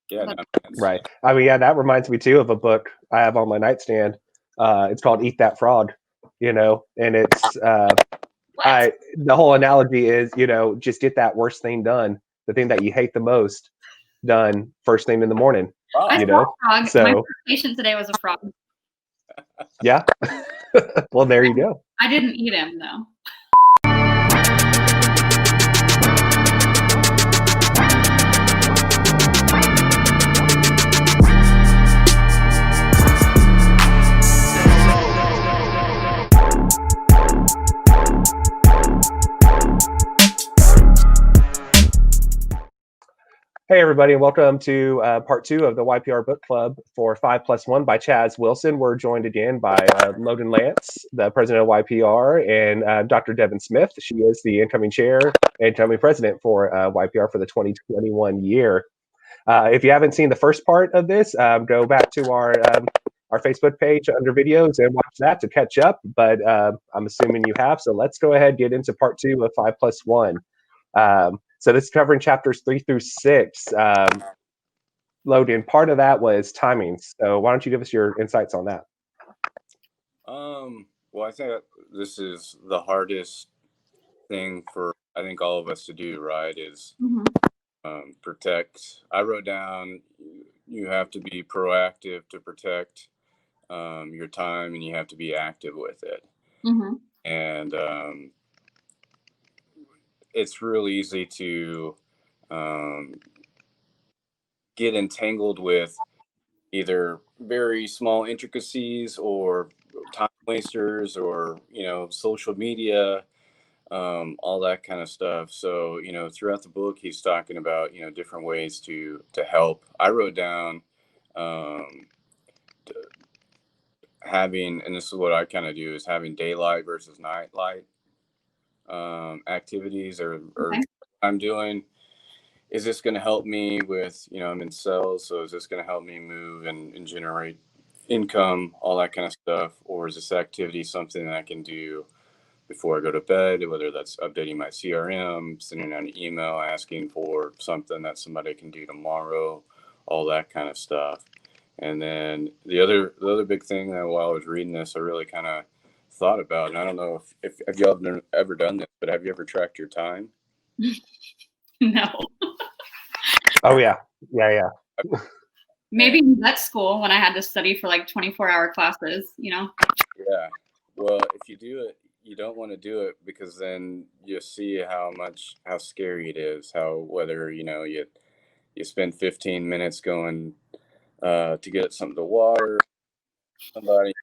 Yeah, But- no, Right. I mean, yeah, that reminds me too of a book I have on my nightstand. It's called Eat That Frog, and it's the whole analogy is, just get that worst thing done, the thing that you hate the most done first thing in the morning. Wow. I You saw know? a frog. So- My first patient today was a frog. Yeah. Well, there you go. I didn't eat him though. Hey, everybody, and welcome to part 2 of the YPR Book Club for 5+1 by Chaz Wilson. We're joined again by Logan Lance, the president of YPR, and Dr. Devin Smith. She is the incoming chair and incoming president for YPR for the 2021 year. If you haven't seen the first part of this, go back to our Facebook page under videos and watch that to catch up. But I'm assuming you have. So let's go ahead and get into part 2 of 5+1. So this is covering chapters 3 through 6. Logan, part of that was timing. So why don't you give us your insights on that? Well, I think this is the hardest thing for, I think, all of us to do, right, is protect. I wrote down, you have to be proactive to protect your time, and you have to be active with it. And it's real easy to get entangled with either very small intricacies or time wasters or, social media, all that kind of stuff. So, throughout the book, he's talking about, different ways to help. I wrote down having, and this is what I kind of do, is having daylight versus nightlight activities or Okay. I'm doing. Is this going to help me with, I'm in sales, so is this going to help me move and generate income, all that kind of stuff? Or is this activity something that I can do before I go to bed, whether that's updating my CRM, sending out an email asking for something that somebody can do tomorrow, all that kind of stuff. And then the other big thing that while I was reading this, I really kind of thought about, and I don't know if y'all have ever done this, but have you ever tracked your time? No. Oh, yeah. Yeah. Maybe in vet school when I had to study for like 24-hour classes, Yeah. Well, if you do it, you don't want to do it because then you see how scary it is, whether, you spend 15 minutes going to get something to water, somebody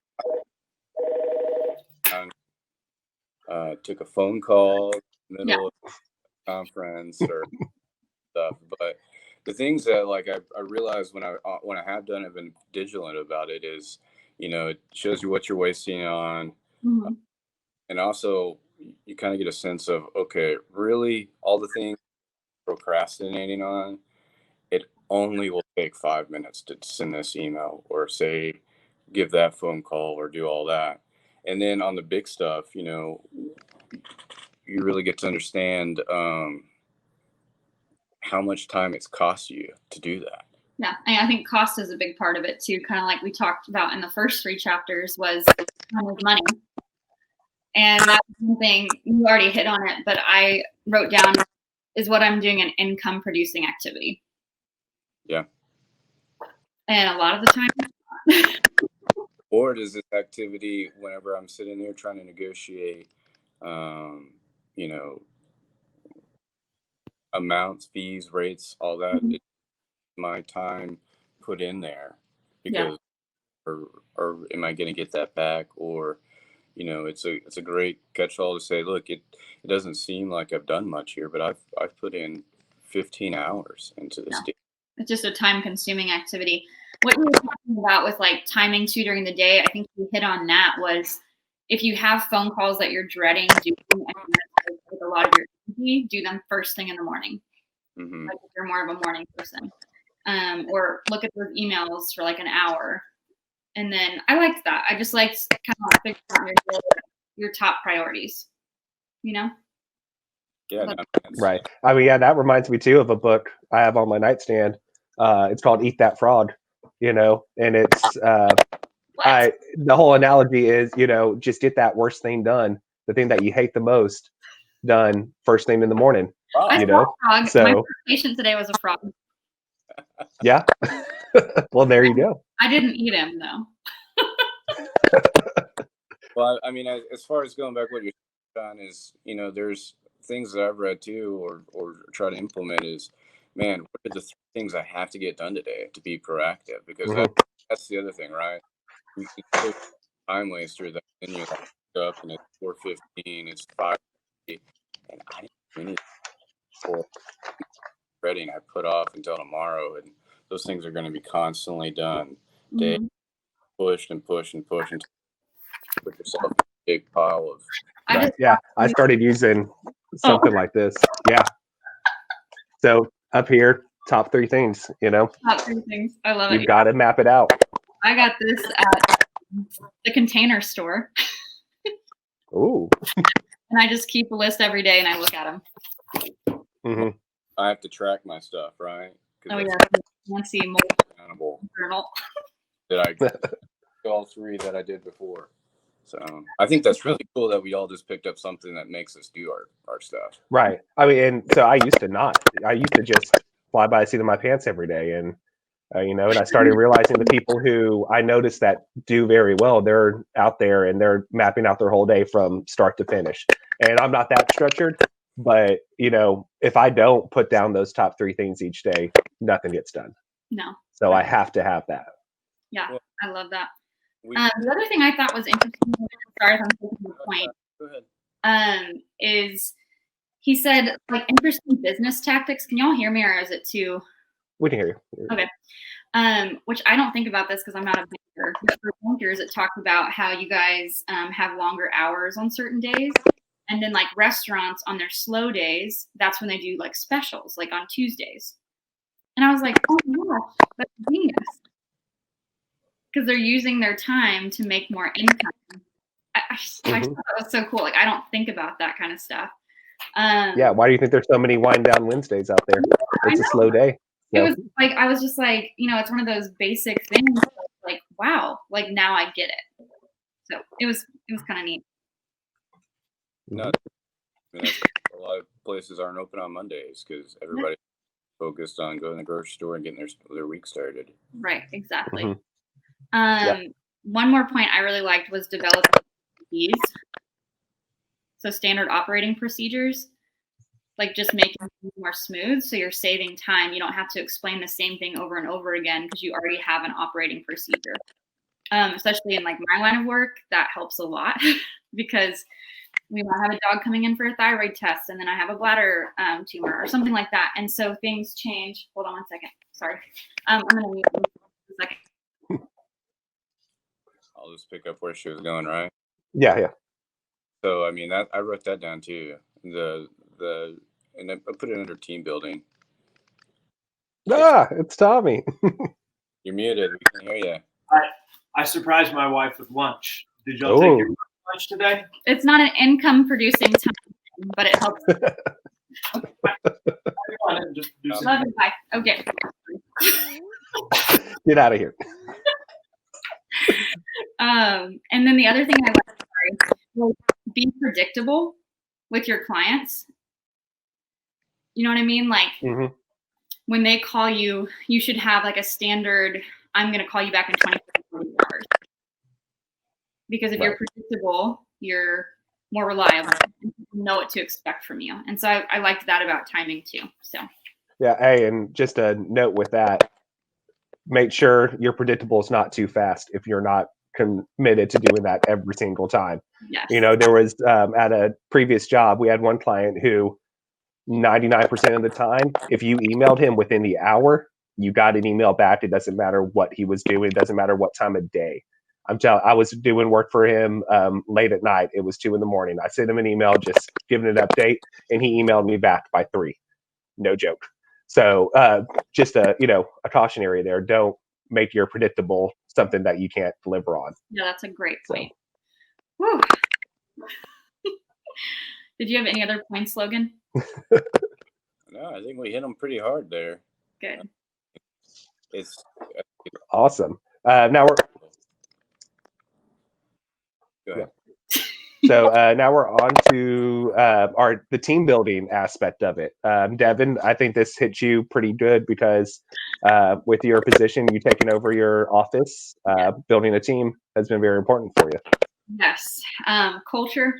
took a phone call in the middle of a conference or stuff. But the things that I realized when I have done it, been vigilant about it, is, it shows you what you're wasting on. And also you kind of get a sense of, okay, really all the things procrastinating on, it only will take 5 minutes to send this email or say, give that phone call or do all that. And then on the big stuff, you really get to understand how much time it's cost you to do that. Yeah, and I think cost is a big part of it too. Kind of like we talked about in the first 3 chapters, was time is money. And that's something you already hit on it, but I wrote down is what I'm doing an income producing activity. Yeah. And a lot of the time. Or does this activity, whenever I'm sitting there trying to negotiate, amounts, fees, rates, all that, it's my time put in there because, or am I going to get that back? Or, it's a great catch-all to say, look, it doesn't seem like I've done much here, but I've put in 15 hours into this deal. It's just a time-consuming activity. What you were talking about with like timing too during the day, I think you hit on that, was if you have phone calls that you're dreading doing and with a lot of your energy, do them first thing in the morning. Like if you're more of a morning person. Or look at those emails for like an hour. And then I liked that. I just liked kind of figure out your top priorities, Yeah. Right. I mean, yeah, that reminds me too of a book I have on my nightstand. It's called Eat That Frog, you know, and it's the whole analogy is, you know, just get that worst thing done, the thing that you hate the most done first thing in the morning. I You saw know, a frog. so My first patient today was a frog. yeah. Well, there you go. I didn't eat him though. Well, I mean, as far as going back, what you're on is, you know, there's things that I've read too, or try to implement is, man, what are the 3 things I have to get done today to be proactive? Because that's the other thing, right? You can push time waster that, then you like wake up and it's 4:15, it's 5:50, and I didn't do anything for ready, and I put off until tomorrow, and those things are going to be constantly done. They pushed and pushed and pushed until you put yourself in a big pile of. I started using something like this. Yeah. So up here, top 3 things, you know. Top 3 things. I love it. You've got to map it out. I got this at the Container Store. Ooh. And I just keep a list every day and I look at them. I have to track my stuff, right? Oh yeah, fancy accountable journal. That I all 3 that I did before. So I think that's really cool that we all just picked up something that makes us do our stuff. Right. I mean, and so I used to just fly by the seat of my pants every day. And, you know, and I started realizing the people who I noticed that do very well, they're out there and they're mapping out their whole day from start to finish. And I'm not that structured, but, you know, if I don't put down those top 3 things each day, nothing gets done. No. So I have to have that. Yeah, I love that. The other thing I thought was interesting, sorry if I'm taking the point, Go ahead. is he said, like, interesting business tactics. Can y'all hear me, or is it too? We can hear you. Okay. Which I don't think about this because I'm not a banker. But for bankers, it talked about how you guys have longer hours on certain days. And then, like, restaurants on their slow days, that's when they do, like, specials, like on Tuesdays. And I was like, oh my gosh, that's genius. Because they're using their time to make more income. I thought that was so cool. Like, I don't think about that kind of stuff. Yeah, why do you think there's so many wind down Wednesdays out there? It's a slow day. It was like, I was just like, you know, it's one of those basic things. Like, wow, like now I get it. So it was kind of neat. No, I mean, a lot of places aren't open on Mondays because everybody's focused on going to the grocery store and getting their week started. Right, exactly. One more point I really liked was developing these. So standard operating procedures, like just making things more smooth. So you're saving time. You don't have to explain the same thing over and over again because you already have an operating procedure. Especially in like my line of work, that helps a lot because we might have a dog coming in for a thyroid test and then I have a bladder tumor or something like that. And so things change. Hold on one second. Sorry. I'm going to mute for a second. I'll just pick up where she was going, right? Yeah. So, I mean, that I wrote that down too. And I put it under team building. It's Tommy. You're muted. We can hear you. I surprised my wife with lunch. Did y'all take your lunch today? It's not an income producing time, but it helps. Love you, bye. Okay. Get out of here. And then the other thing I like was be predictable with your clients. You know what I mean? Like when they call you, you should have like a standard, I'm going to call you back in 24 hours. Because if you're predictable, you're more reliable. You know what to expect from you. And so I liked that about timing too. So yeah, hey, and just a note with that, make sure your predictable is not too fast if you're not committed to doing that every single time. Yes. You know, there was at a previous job, we had one client who 99% of the time, if you emailed him within the hour, you got an email back. It doesn't matter what he was doing. It doesn't matter what time of day. I was doing work for him late at night. It was 2 a.m. I sent him an email, just giving an update, and he emailed me back by 3. No joke. So just a cautionary there. Don't make your predictable something that you can't deliver on. Yeah, that's a great point. Whew. Did you have any other points, Logan? No, I think we hit them pretty hard there. Good. it's awesome. Now we're go ahead. So now we're on to the team building aspect of it. Devin, I think this hits you pretty good because with your position, you taking over your office, building a team has been very important for you. Yes. Culture.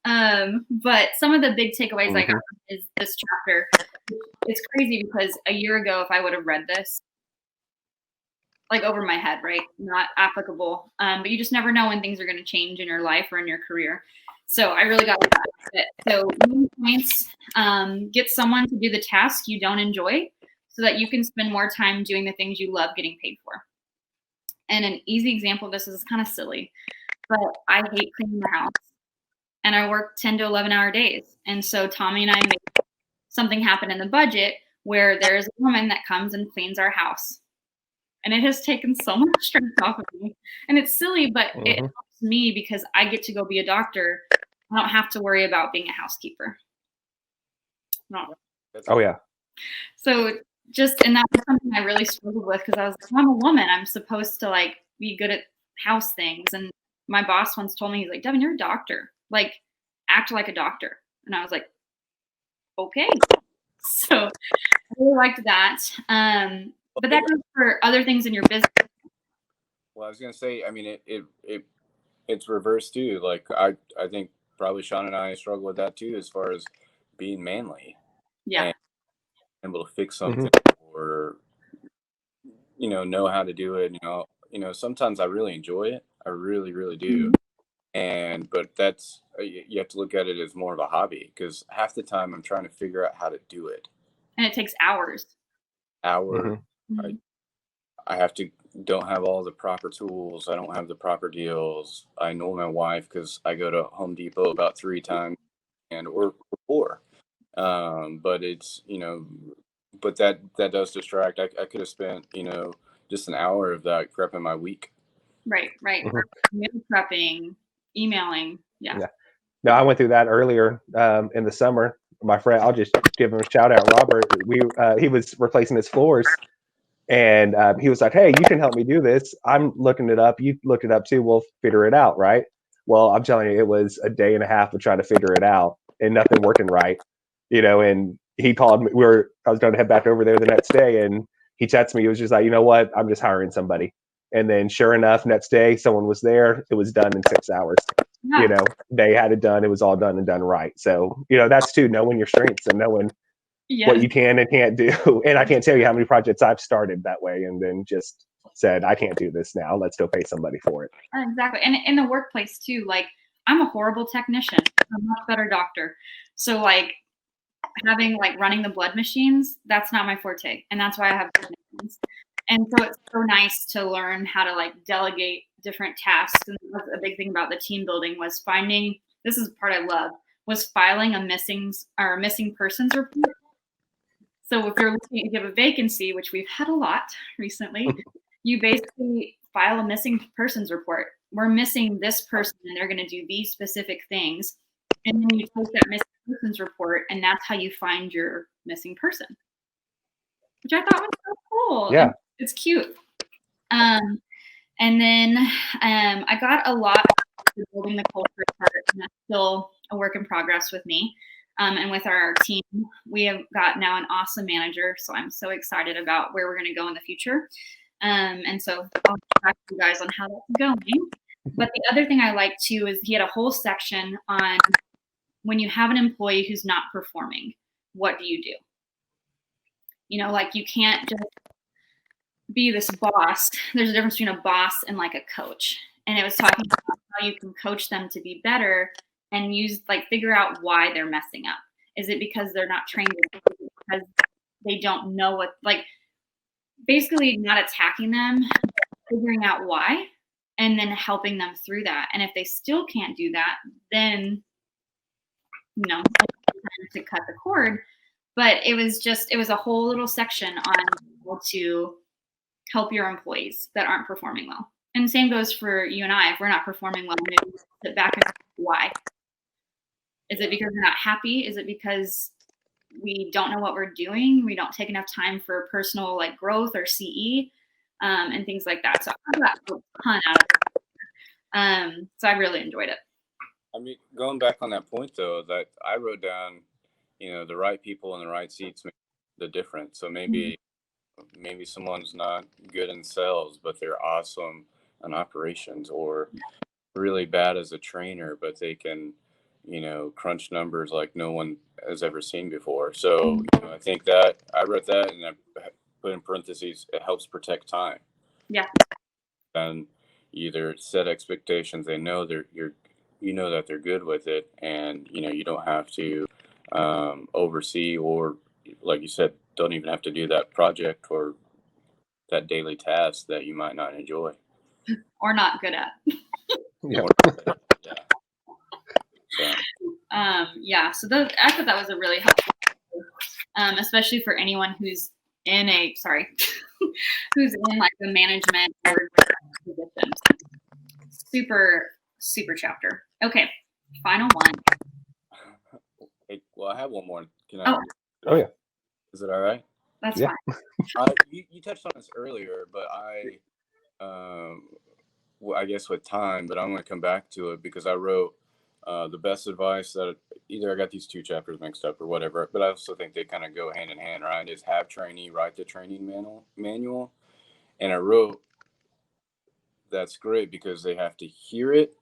But some of the big takeaways I got is this chapter. It's crazy because a year ago, if I would have read this, like over my head, right? Not applicable. But you just never know when things are going to change in your life or in your career. So I really got that. So main points, get someone to do the task you don't enjoy so that you can spend more time doing the things you love getting paid for. And an easy example of this is kind of silly, but I hate cleaning the house. And I work 10 to 11-hour days. And so Tommy and I made something happen in the budget where there's a woman that comes and cleans our house. And it has taken so much strength off of me. And it's silly, but it helps me because I get to go be a doctor. I don't have to worry about being a housekeeper. No. Oh, yeah. So and that was something I really struggled with because I was like, I'm a woman. I'm supposed to like be good at house things. And my boss once told me, he's like, Devin, you're a doctor. Like, act like a doctor. And I was like, okay. So I really liked that. But that goes for other things in your business. Well, I was gonna say, I mean, it's reversed too. Like I think probably Shaun and I struggle with that too, as far as being manly. Yeah. And able to fix something or know how to do it. Sometimes I really enjoy it. I really, really do. But that's you have to look at it as more of a hobby because half the time I'm trying to figure out how to do it. And it takes hours. I don't have all the proper tools. I don't have the proper deals. I know my wife because I go to Home Depot about 3 times or 4. But it's, but that does distract. I could have spent, just an hour of that prepping my week. Right. Meal prepping, emailing. Yeah. No, I went through that earlier in the summer. My friend, I'll just give him a shout out, Robert. He was replacing his floors. And he was like, hey, you can help me do this. I'm looking it up. You look it up too. We'll figure it out, right? Well, I'm telling you, it was a day and a half of trying to figure it out and nothing working right. And he called me. I was going to head back over there the next day, and he texted me. He was just like, you know what? I'm just hiring somebody. And then sure enough, next day, someone was there. It was done in 6 hours. Yeah. They had it done. It was all done and done right. So, that's too, knowing your strengths and knowing what you can and can't do. And I can't tell you how many projects I've started that way and then just said, I can't do this now. Let's go pay somebody for it. Exactly. And in the workplace too, like I'm a horrible technician. I'm a much better doctor. So like running the blood machines, that's not my forte. And that's why I have technicians. And so it's so nice to learn how to like delegate different tasks. And that's a big thing about the team building was this is the part I love, was filing a missing persons report. So if you're looking to give a vacancy, which we've had a lot recently, you basically file a missing persons report. We're missing this person and they're going to do these specific things. And then you take that missing persons report and that's how you find your missing person, which I thought was so cool. Yeah. And it's cute. And then I got a lot of building the culture part, and that's still a work in progress with me. And with our team, we have got now an awesome manager. So I'm so excited about where we're going to go in the future. And so I'll talk to you guys on how that's going. But the other thing I like too is he had a whole section on when you have an employee who's not performing, what do you do? Like you can't just be this boss. There's a difference between a boss and like a coach. And it was talking about how you can coach them to be better and figure out why they're messing up. Is it because they're not trained? Because they don't know what, basically not attacking them, figuring out why, and then helping them through that. And if they still can't do that, then, to cut the cord. But it was a whole little section on how to help your employees that aren't performing well. And same goes for you and I. If we're not performing well, maybe sit back and why? Is it because they're not happy? Is it because we don't know what we're doing. We don't take enough time for personal like growth or CE and things like that. So I got a ton out of it. So I really enjoyed it. I mean, going back on that point though, that I wrote down, the right people in the right seats make the difference. So maybe someone's not good in sales, but they're awesome in operations, or really bad as a trainer, but they can, crunch numbers like no one has ever seen before. So I think that I wrote that and I put in parentheses, it helps protect time. Yeah. And either set expectations, they know that they're good with it, and you don't have to oversee, or like you said, don't even have to do that project or that daily task that you might not enjoy or not good at. Yeah. So I thought that was a really helpful, especially for anyone who's in who's in like the management or position. Super, super chapter. Okay, final one. Hey, well, I have one more. Can I? Oh yeah. Is it all right? That's Yeah. fine. You touched on this earlier, but I guess with time, but I'm going to come back to it because I wrote the best advice that either I got these two chapters mixed up or whatever, but I also think they kind of go hand in hand, right? Is have trainee write the training manual. And I wrote, that's great because they have to hear it,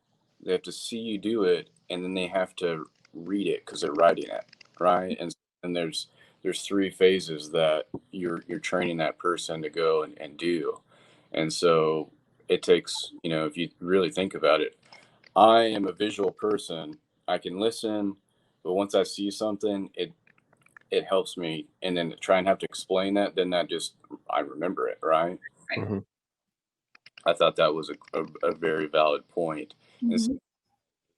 they have to see you do it, and then they have to read it because they're writing it, right? And there's three phases that you're training that person to go and do. And so it takes, if you really think about it, I am a visual person. I can listen, but once I see something, it helps me. And then to try and have to explain that, then I remember it, right? Mm-hmm. I thought that was a very valid point. Mm-hmm. And so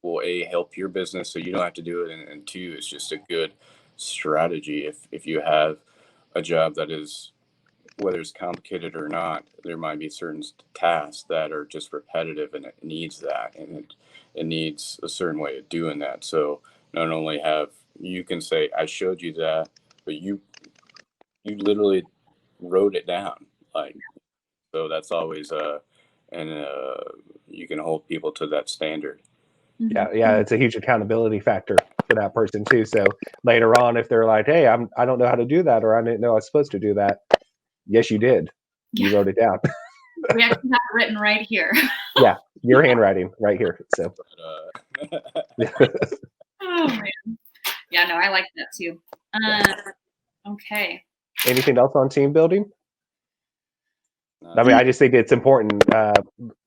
will help your business so you don't have to do it, and two, it's just a good strategy if you have a job that is, whether it's complicated or not, there might be certain tasks that are just repetitive and it needs that, and it needs a certain way of doing that. So not only you can say I showed you that, but you literally wrote it down, like, so that's always you can hold people to that standard. Yeah, it's a huge accountability factor for that person too. So later on, if they're like, "Hey, I don't know how to do that," or "I didn't know I was supposed to do that," yes, you did. You wrote it down. We actually have it written right here. Yeah, your handwriting right here. So. Oh man. Yeah, no, I like that too. Okay. Anything else on team building? I mean, I just think it's important,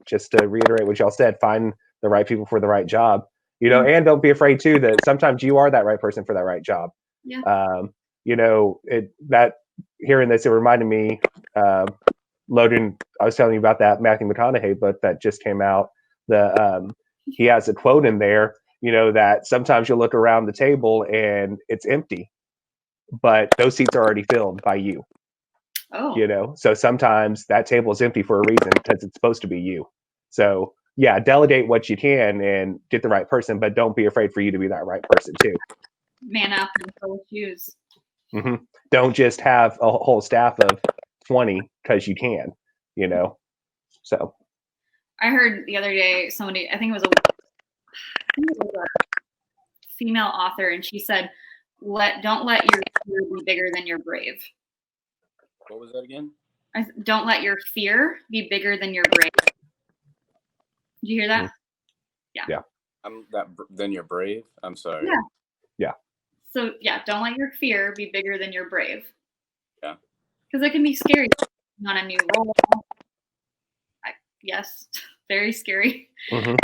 just to reiterate what y'all said, find the right people for the right job, and don't be afraid too that sometimes you are that right person for that right job. Yeah. That hearing this, it reminded me, Logan, I was telling you about that Matthew McConaughey book that just came out. He has a quote in there, that sometimes you'll look around the table and it's empty, but those seats are already filled by you. Oh. So sometimes that table is empty for a reason because it's supposed to be you. So yeah, delegate what you can and get the right person, but don't be afraid for you to be that right person too. Man up and fill shoes. Mm-hmm. Don't just have a whole staff of 20 because you can, So I heard the other day somebody, I think it was a female author, and she said, "Don't let your fear be bigger than your brave." What was that again? Don't let your fear be bigger than your brave. Did you hear that? Mm-hmm. Yeah. Then you're brave. I'm sorry. Yeah. So yeah, don't let your fear be bigger than your brave. Yeah. Because it can be scary on a new role. Yes, very scary. Mm-hmm.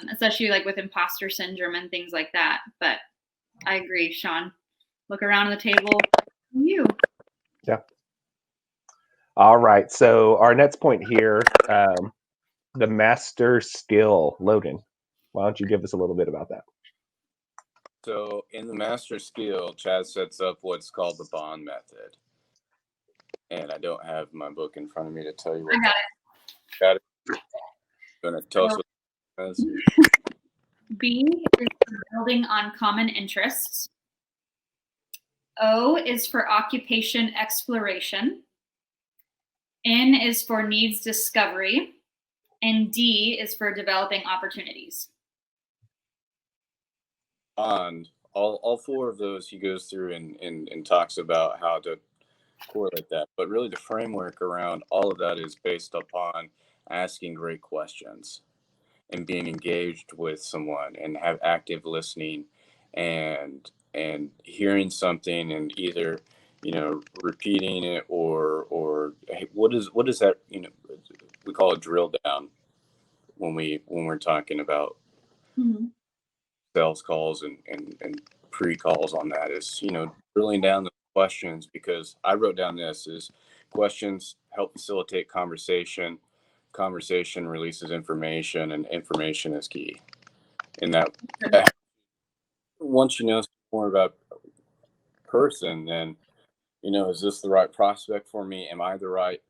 Especially like with imposter syndrome and things like that. But I agree, Shaun. Look around the table. You. Yeah. All right. So our next point here, the master skill. Logan, why don't you give us a little bit about that? So in the master skill, Chad sets up what's called the bond method. And I don't have my book in front of me to tell you what. I got it. Got it. Going to tell us what it is. B is building on common interests. O is for occupation exploration. N is for needs discovery. And D is for developing opportunities. And all four of those he goes through and talks about how to correlate that. But really the framework around all of that is based upon asking great questions and being engaged with someone and have active listening and hearing something and either, you know, repeating it or hey, what is that, you know, we call it drill down when we're talking about sales calls and pre-calls on that is, you know, drilling down the questions, because I wrote down this is questions help facilitate conversation releases information, and information is key. And that once you know more about a person, then, you know, is this the right prospect for me? Am I the right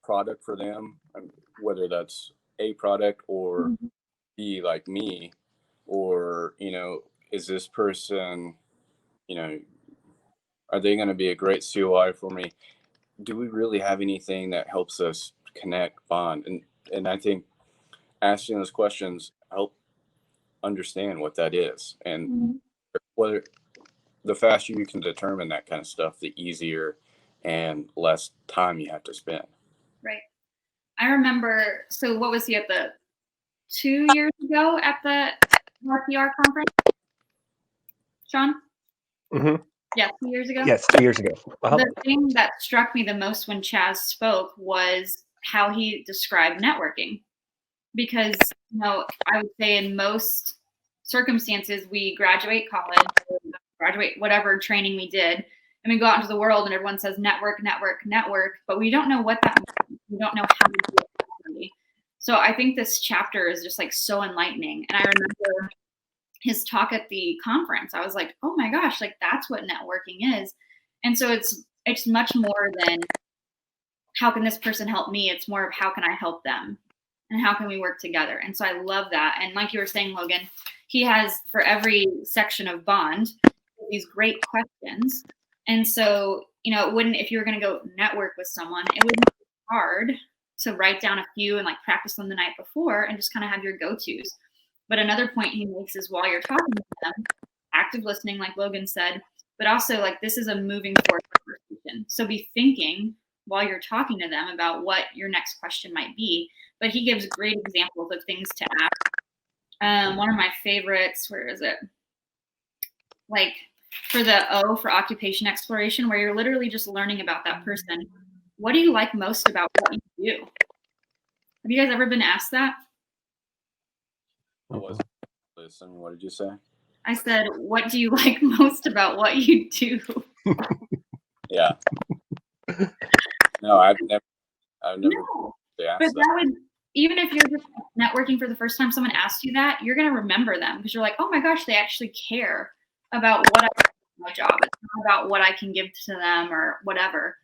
product for them? Whether that's a product or be like me, or, you know, is this person, you know, are they going to be a great COI for me? Do we really have anything that helps us connect, bond? And I think asking those questions help understand what that is, and whether the faster you can determine that kind of stuff, the easier and less time you have to spend. Right. I remember, so what was he at the 2 years ago at the YPR conference? Shaun? Mm-hmm. Yeah, 2 years ago? Yes, 2 years ago. The thing that struck me the most when Chaz spoke was how he described networking. Because, you know, I would say in most circumstances, we graduate college, graduate whatever training we did, and we go out into the world and everyone says network, network, network, but we don't know what that means. We don't know how to do it properly. So I think this chapter is just like so enlightening. And I remember his talk at the conference. I was like, oh my gosh, like that's what networking is. And so it's much more than how can this person help me? It's more of how can I help them? And how can we work together? And so I love that. And like you were saying, Logan, he has for every section of Bond these great questions. And so, you know, if you were going to go network with someone, it wouldn't be hard to write down a few and like practice them the night before and just kind of have your go-tos. But another point he makes is while you're talking to them, active listening, like Logan said, but also like this is a moving forward conversation. So be thinking while you're talking to them about what your next question might be. But he gives great examples of things to ask. One of my favorites, where is it? Like for the O for occupation exploration, where you're literally just learning about that person. What do you like most about what you do? Have you guys ever been asked that? What did you say? I said, what do you like most about what you do? Yeah. No, I've never No, but that would, even if you're just networking for the first time, someone asks you that, you're going to remember them because you're like, oh my gosh, they actually care about what I do in my job. It's not about what I can give to them or whatever.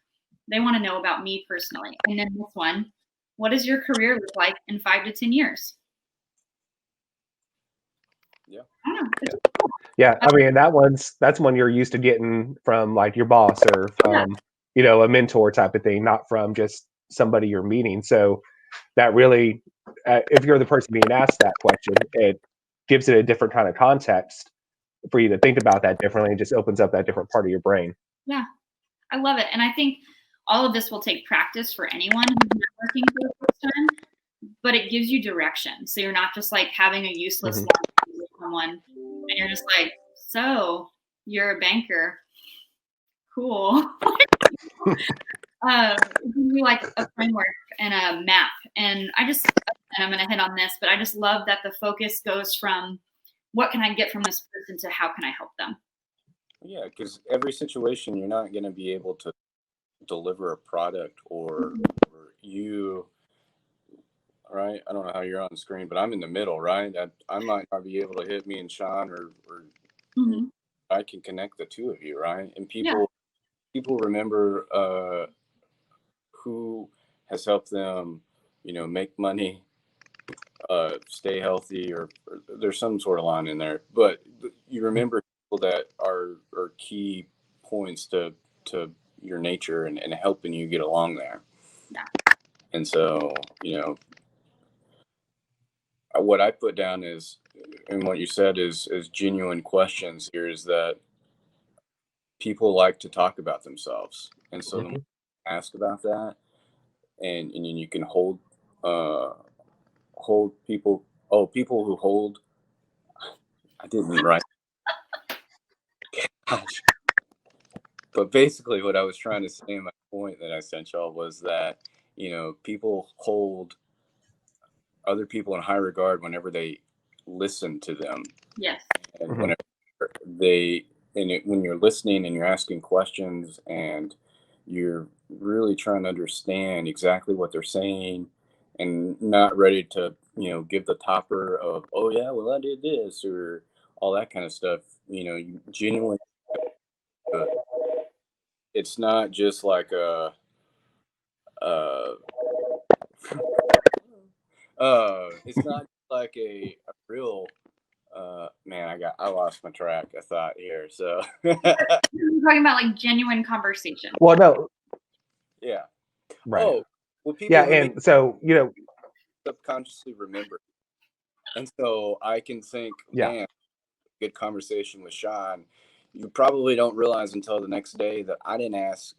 They want to know about me personally. And then this one, what does your career look like in 5 to 10 years? Yeah. I don't know. Yeah, I mean that's one you're used to getting from like your boss or from you know, a mentor type of thing, not from just somebody you're meeting. So that really, if you're the person being asked that question, it gives it a different kind of context for you to think about that differently. It just opens up that different part of your brain. Yeah, I love it, and I think all of this will take practice for anyone who's networking for the first time, but it gives you direction. So you're not just like having a useless lunch with someone and you're just like, so you're a banker. Cool. It gives you like a framework and a map. And I'm going to hit on this, but I just love that the focus goes from what can I get from this person to how can I help them? Yeah, because every situation you're not going to be able to deliver a product or you, right? I don't know how you're on the screen, but I'm in the middle, right? I might not be able to hit me and Shaun or I can connect the two of you, right? And people remember who has helped them, you know, make money, stay healthy, or there's some sort of line in there. But you remember people that are key points to your nature and helping you get along there. Yeah. And so, what I put down is, and what you said is genuine questions here, is that people like to talk about themselves. And so the more you ask about that, and you can hold people who hold, I didn't mean right. Gosh. But basically what I was trying to say in my point that I sent y'all was that, people hold other people in high regard whenever they listen to them. Yes. And whenever when you're listening and you're asking questions and you're really trying to understand exactly what they're saying and not ready to, give the topper of, oh yeah, well I did this or all that kind of stuff, you genuinely, it's not just like it's not like a real man, I lost my track of thought here. So You're talking about like genuine conversation. Well, no. Yeah. Right. Oh, well, people yeah, and so subconsciously remember, and so I can think, man, good conversation with Shaun. You probably don't realize until the next day that I didn't ask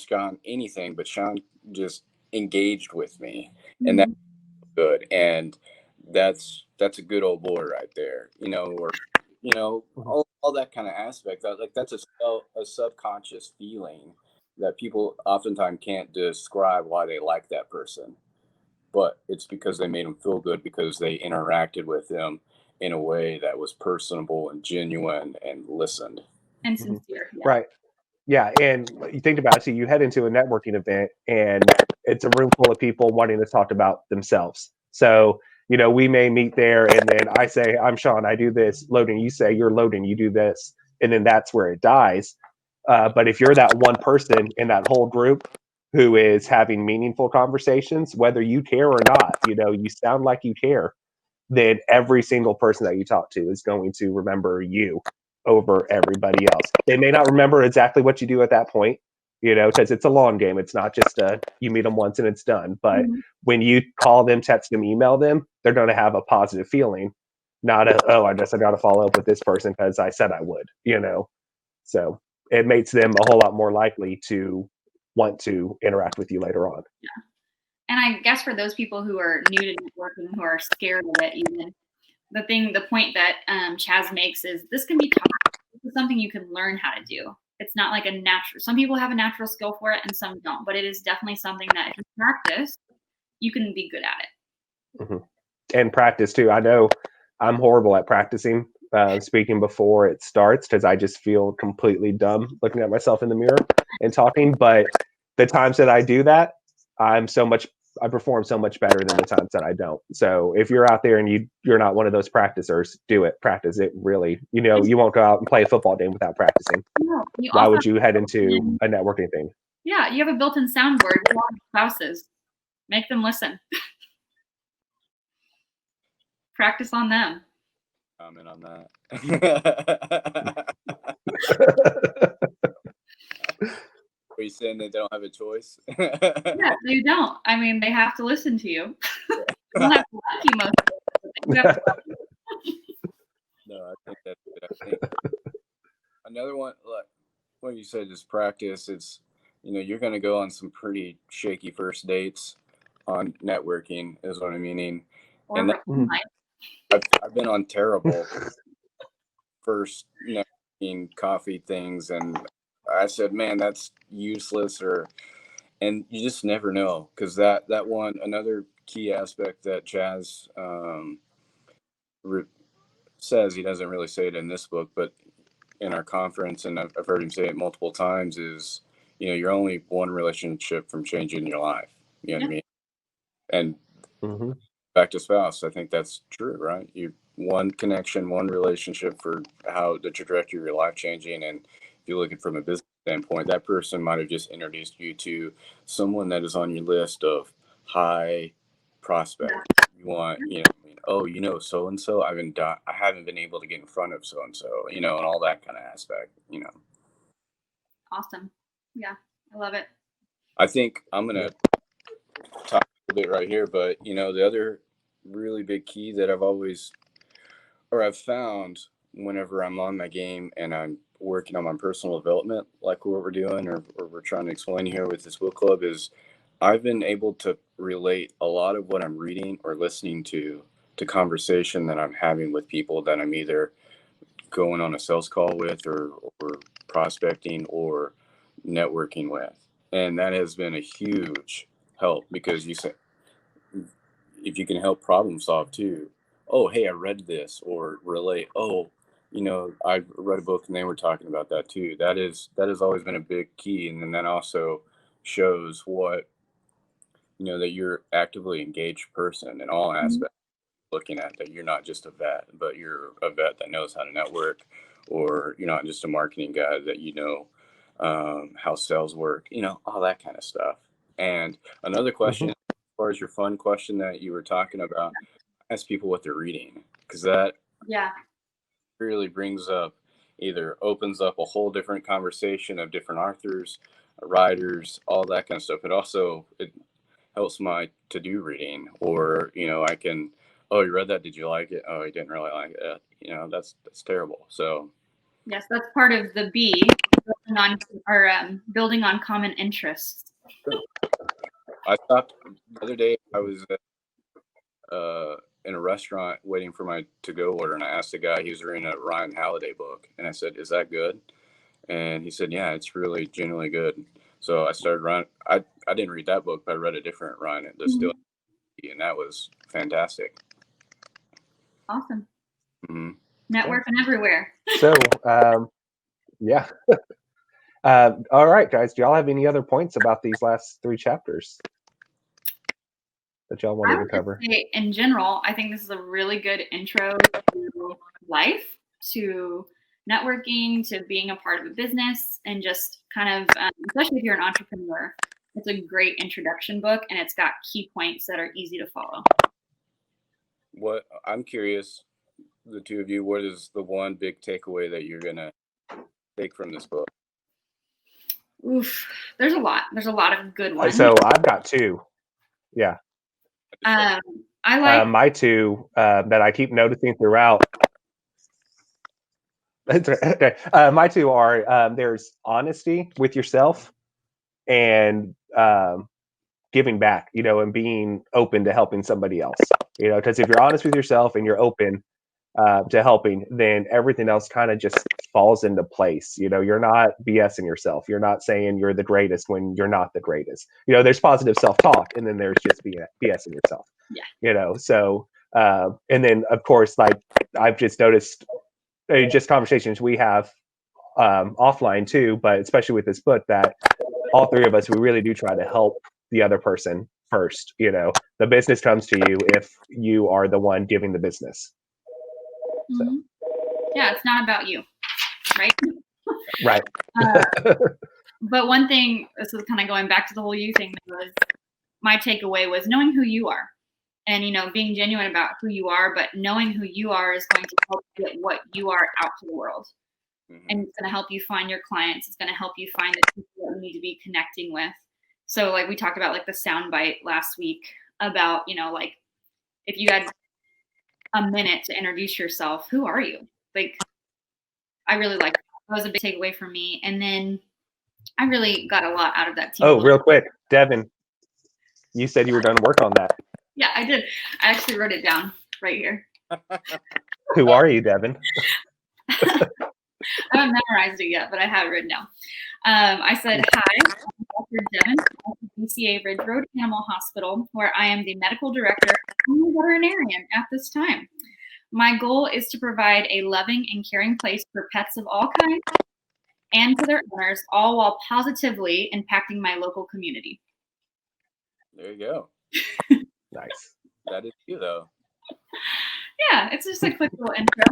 Shaun anything, but Shaun just engaged with me, and that's good. And that's a good old boy right there, or all that kind of aspect. That's a subconscious feeling that people oftentimes can't describe why they like that person, but it's because they made them feel good because they interacted with them in a way that was personable and genuine and listened and sincere. Yeah. Right. Yeah, and you think about it, so you head into a networking event and it's a room full of people wanting to talk about themselves. So, we may meet there and then I say, I'm Shaun, I do this. Logan, you say, you're Logan, you do this. And then that's where it dies. But if you're that one person in that whole group who is having meaningful conversations, whether you care or not, you sound like you care, then every single person that you talk to is going to remember you over everybody else. They may not remember exactly what you do at that point, because it's a long game. It's not just you meet them once and it's done. But when you call them, text them, email them, they're going to have a positive feeling, not I guess I got to follow up with this person because I said I would, So it makes them a whole lot more likely to want to interact with you later on. Yeah. And I guess for those people who are new to networking, who are scared of it, even the point that Chaz makes is this can be taught. This is something you can learn how to do. It's not like a natural. Some people have a natural skill for it, and some don't. But it is definitely something that if you practice, you can be good at it. And practice too. I know I'm horrible at practicing speaking before it starts because I just feel completely dumb looking at myself in the mirror and talking. But the times that I do that, I perform so much better than the times that I don't. So if you're out there and you're not one of those practicers, do it. Practice it really. You won't go out and play a football game without practicing. No, why would you head into a networking thing? Yeah, you have a built-in soundboard with a lot of spouses. Make them listen. Practice on them. Comment on that. Are you saying that they don't have a choice? Yeah, they don't. I mean, they have to listen to you. You don't have to like you most of the time. No, I think that's good. I think another one, like what you said, is practice. It's, you're going to go on some pretty shaky first dates on networking, is what I'm meaning. And I've been on terrible first networking coffee things, and I said, man, that's useless, and you just never know, because that one, another key aspect that Chaz says, he doesn't really say it in this book, but in our conference, and I've heard him say it multiple times, is, you're only one relationship from changing your life. You know what I mean? And back to spouse, I think that's true, right? You one connection, one relationship for how the trajectory of your life changing. And if you're looking from a business standpoint, that person might have just introduced you to someone that is on your list of high prospects. You want, oh, so and so, I haven't been able to get in front of so and so, and all that kind of aspect. Awesome. Yeah, I love it. I think I'm gonna talk a little bit right here, but the other really big key that I've found whenever I'm on my game and I'm working on my personal development, like what we're doing or we're trying to explain here with this book club, is I've been able to relate a lot of what I'm reading or listening to conversation that I'm having with people that I'm either going on a sales call with or prospecting or networking with. And that has been a huge help, because you said if you can help problem solve too. Oh, hey, I read this, or relate. Oh, I read a book and they were talking about that too. That has always been a big key. And then that also shows what, that you're actively engaged person in all aspects, looking at that you're not just a vet, but you're a vet that knows how to network, or you're not just a marketing guy that how sales work, all that kind of stuff. And another question, as far as your fun question that you were talking about, ask people what they're reading, because that really opens up a whole different conversation of different authors, writers, all that kind of stuff. It helps my to-do reading, or I can, oh, you read that, did you like it? Oh, you didn't really like it. That's terrible. So yes, that's part of the B, building on common interests. I stopped the other day. I was in a restaurant waiting for my to-go order, and I asked the guy, he was reading a Ryan Holiday book, and I said, is that good? And he said, yeah, it's really genuinely good. So I started Ryan. I didn't read that book, but I read a different Ryan, Still, and that was fantastic. Awesome. Networking everywhere. So, yeah. All right, guys. Do y'all have any other points about these last 3 chapters that y'all wanted to cover? Say, in general, I think this is a really good intro to life, to networking, to being a part of a business, and just kind of, especially if you're an entrepreneur, it's a great introduction book, and it's got key points that are easy to follow. What I'm curious, the two of you, what is the one big takeaway that you're gonna take from this book? Oof, there's a lot. There's a lot of good ones. So I've got 2. Yeah. I like my 2 that I keep noticing throughout. Okay. My 2 are there's honesty with yourself and giving back, and being open to helping somebody else. Because if you're honest with yourself and you're open to helping, then everything else kind of just falls into place. You're not BSing yourself. You're not saying you're the greatest when you're not the greatest. There's positive self-talk, and then there's just BSing yourself. Yeah. So and then of course, like I've just noticed, just conversations we have offline too, but especially with this book, that all 3 of us, we really do try to help the other person first. The business comes to you if you are the one giving the business. Mm-hmm. Yeah, it's not about you, right? Right. But one thing, this is kind of going back to the whole you thing, was my takeaway was knowing who you are, and being genuine about who you are. But knowing who you are is going to help get what you are out to the world, and it's going to help you find your clients. It's going to help you find the people that you need to be connecting with. So, like we talked about, like the soundbite last week about like if you had a minute to introduce yourself, who are you? Like, I really like that. That was a big takeaway for me. And then I really got a lot out of that team. Oh, real quick, Devin, you said you were going to work on that. Yeah, I did. I actually wrote it down right here. Who are you, Devin? I haven't memorized it yet, but I have it written down. I said, hi, I'm Dr. Devin at the BCA Ridge Road Animal Hospital, where I am the medical director and veterinarian at this time. My goal is to provide a loving and caring place for pets of all kinds and for their owners, all while positively impacting my local community. There you go. Nice. That is you, though. Yeah, it's just a quick little intro.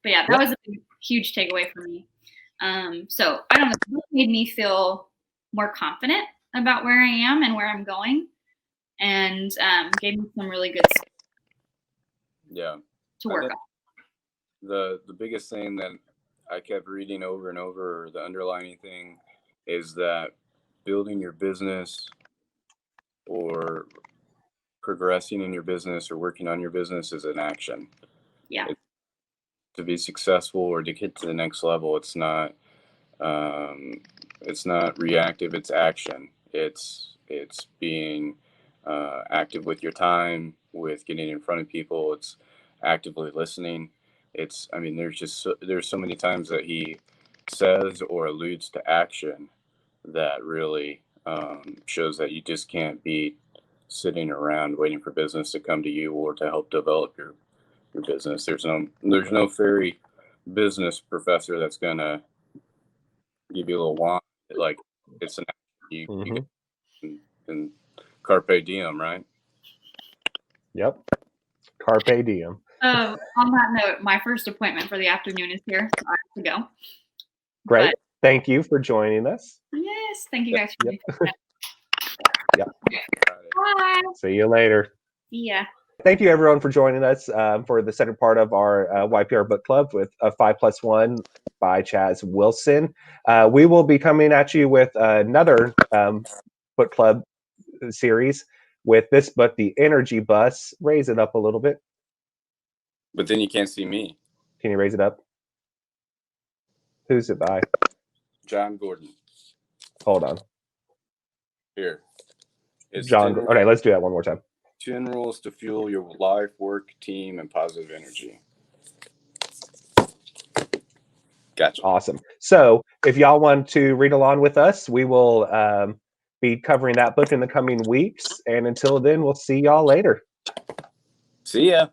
But yeah, that was a huge takeaway for me. So I don't know, it made me feel more confident about where I am and where I'm going, and gave me some really good Yeah. to work on. The biggest thing that I kept reading over and over, or the underlining thing, is that building your business or progressing in your business or working on your business is an action. Yeah. To be successful or to get to the next level, it's not reactive, it's action. It's being active with your time, with getting in front of people. It's actively listening. There's so many times that he says or alludes to action that really shows that you just can't be sitting around waiting for business to come to you or to help develop your business. There's no fairy business professor that's gonna give you a little wand. Like, it's an you and carpe diem, right? Yep. Carpe diem. On that note, my first appointment for the afternoon is here, so I have to go. Great. Thank you for joining us. Yes, thank you guys for Yep. Bye. See you later. See ya. Thank you, everyone, for joining us for the second part of our YPR Book Club with 5+1 by Chaz Wilson. We will be coming at you with another book club series with this book, The Energy Bus. Raise it up a little bit. But then you can't see me. Can you raise it up? Who's it by? John Gordon. Hold on. Here. It's John. Okay, let's do that one more time. 10 rules to fuel your life, work, team, and positive energy. Gotcha. Awesome. So if y'all want to read along with us, we will be covering that book in the coming weeks. And until then, we'll see y'all later. See ya.